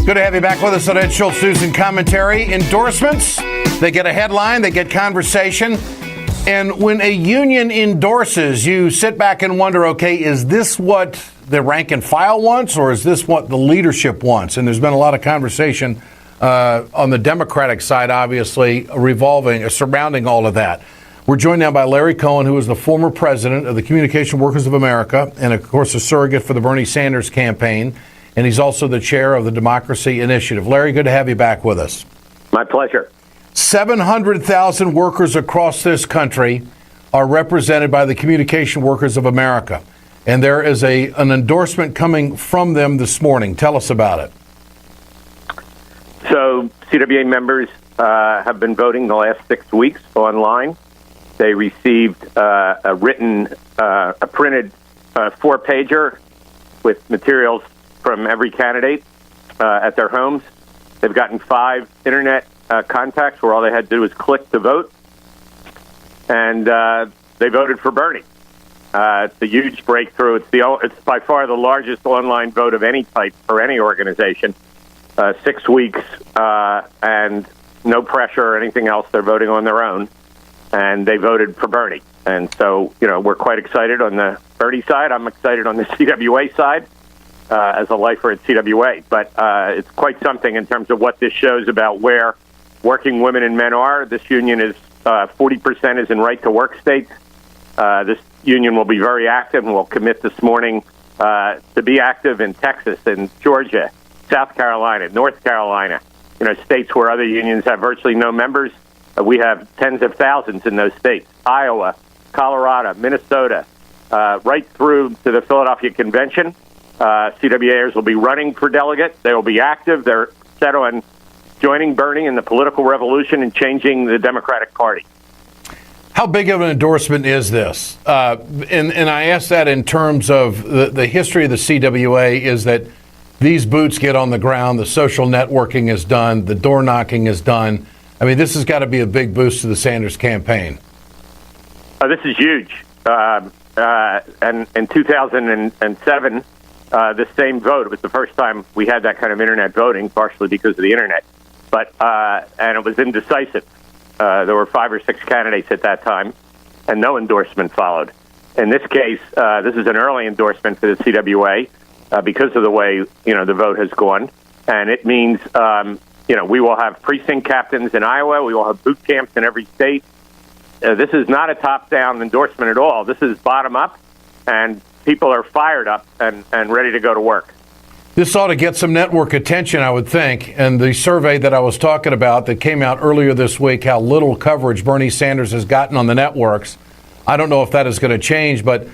Good to have you back with us on Ed Schultz News and Commentary. Endorsements, they get a headline, they get conversation. And when a union endorses, you sit back and wonder, okay, is this what the rank and file wants, or is this what the leadership wants? And there's been a lot of conversation on the Democratic side, obviously, surrounding all of that. We're joined now by Larry Cohen, who is the former president of the Communication Workers of America, and of course a surrogate for the Bernie Sanders campaign. And he's also the chair of the Democracy Initiative. Larry, good to have you back with us. My pleasure. 700,000 workers across this country are represented by the Communication Workers of America. And there is an endorsement coming from them this morning. Tell us about it. So CWA members have been voting the last 6 weeks online. They received a printed 4-pager with materials from every candidate at their homes. They've gotten 5 internet contacts where all they had to do was click to vote, and they voted for Bernie. It's a huge breakthrough. It's by far the largest online vote of any type for any organization. 6 weeks and no pressure or anything else. They're voting on their own, and they voted for Bernie. And so, we're quite excited on the Bernie side. I'm excited on the CWA side. As a lifer at CWA. But it's quite something in terms of what this shows about where working women and men are. This union is 40% is in right-to-work states. This union will be very active and will commit this morning to be active in Texas and Georgia, South Carolina, North Carolina, states where other unions have virtually no members. We have tens of thousands in those states, Iowa, Colorado, Minnesota, right through to the Philadelphia Convention. CWAers will be running for delegate. They will be active. They're set on joining Bernie in the political revolution and changing the Democratic Party. How big of an endorsement is this? And I ask that in terms of the history of the CWA is that these boots get on the ground, the social networking is done, the door knocking is done. I mean, this has got to be a big boost to the Sanders campaign. This is huge. And in 2007, this same vote, it was the first time we had that kind of internet voting, partially because of the internet. But and it was indecisive. There were 5 or 6 candidates at that time, and no endorsement followed. In this case, this is an early endorsement for the CWA because of the way the vote has gone, and it means we will have precinct captains in Iowa. We will have boot camps in every state. This is not a top-down endorsement at all. This is bottom-up, and people are fired up and ready to go to work. This ought to get some network attention, I would think. And the survey that I was talking about that came out earlier this week, how little coverage Bernie Sanders has gotten on the networks, I don't know if that is going to change. But,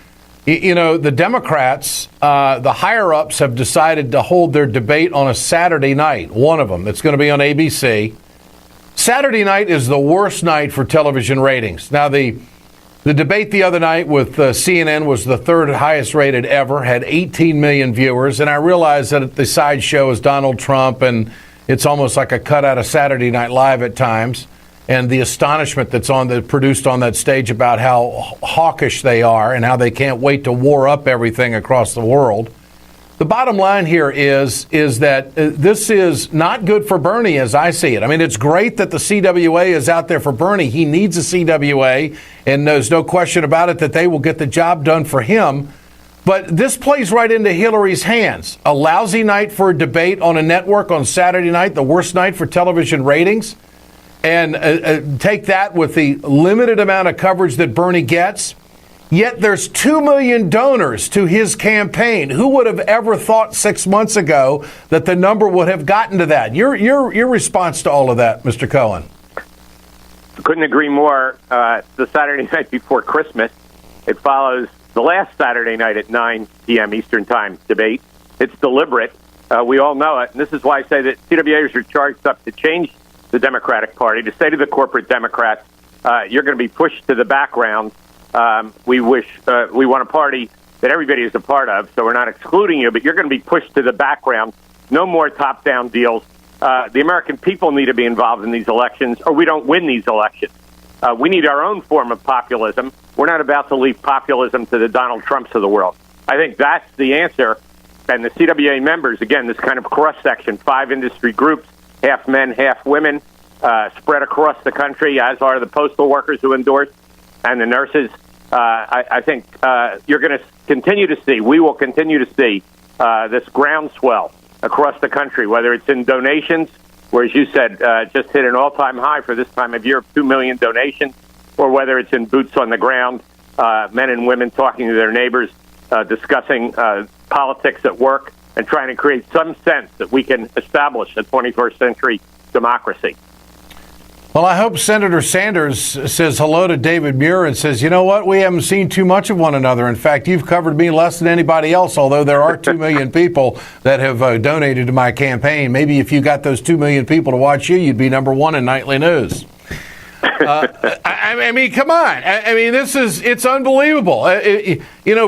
the Democrats, the higher-ups have decided to hold their debate on a Saturday night, one of them. It's going to be on ABC. Saturday night is the worst night for television ratings. Now, the debate the other night with CNN was the 3rd highest rated ever, had 18 million viewers. And I realize that the side show is Donald Trump, and it's almost like a cut out of Saturday Night Live at times. And the astonishment that's produced on that stage about how hawkish they are and how they can't wait to war up everything across the world. The bottom line here is that this is not good for Bernie as I see it. I mean, it's great that the CWA is out there for Bernie. He needs a CWA, and there's no question about it that they will get the job done for him. But this plays right into Hillary's hands. A lousy night for a debate on a network on Saturday night, the worst night for television ratings. And take that with the limited amount of coverage that Bernie gets. Yet there's 2 million donors to his campaign. Who would have ever thought 6 months ago that the number would have gotten to that? Your response to all of that, Mr. Cohen? Couldn't agree more. The Saturday night before Christmas, it follows the last Saturday night at 9 p.m. Eastern Time debate. It's deliberate. We all know it. And this is why I say that CWAers are charged up to change the Democratic Party, to say to the corporate Democrats, you're going to be pushed to the background. We want a party that everybody is a part of, so we're not excluding you, but you're going to be pushed to the background. No more top-down deals. The American people need to be involved in these elections, or we don't win these elections. We need our own form of populism. We're not about to leave populism to the Donald Trumps of the world. I think that's the answer And the CWA members, again, this kind of cross-section, 5 industry groups, half men, half women, spread across the country, as are the postal workers who endorse and the nurses. I think you're going to continue to see, we will continue to see this groundswell across the country, whether it's in donations, where, as you said, just hit an all-time high for this time of year of 2 million donations, or whether it's in boots on the ground, men and women talking to their neighbors, discussing politics at work, and trying to create some sense that we can establish a 21st century democracy. Well, I hope Senator Sanders says hello to David Muir and says, you know what, we haven't seen too much of one another. In fact, you've covered me less than anybody else, although there are 2 million people that have donated to my campaign. Maybe if you got those 2 million people to watch you, you'd be #1 in nightly news. I mean, come on. I mean, it's unbelievable.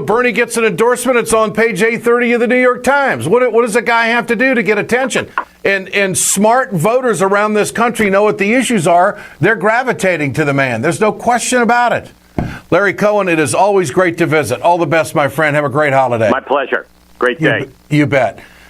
Bernie gets an endorsement. It's on page 830 of the New York Times. What does a guy have to do to get attention? And smart voters around this country know what the issues are. They're gravitating to the man. There's no question about it. Larry Cohen, it is always great to visit. All the best, my friend. Have a great holiday. My pleasure. Great day. You bet.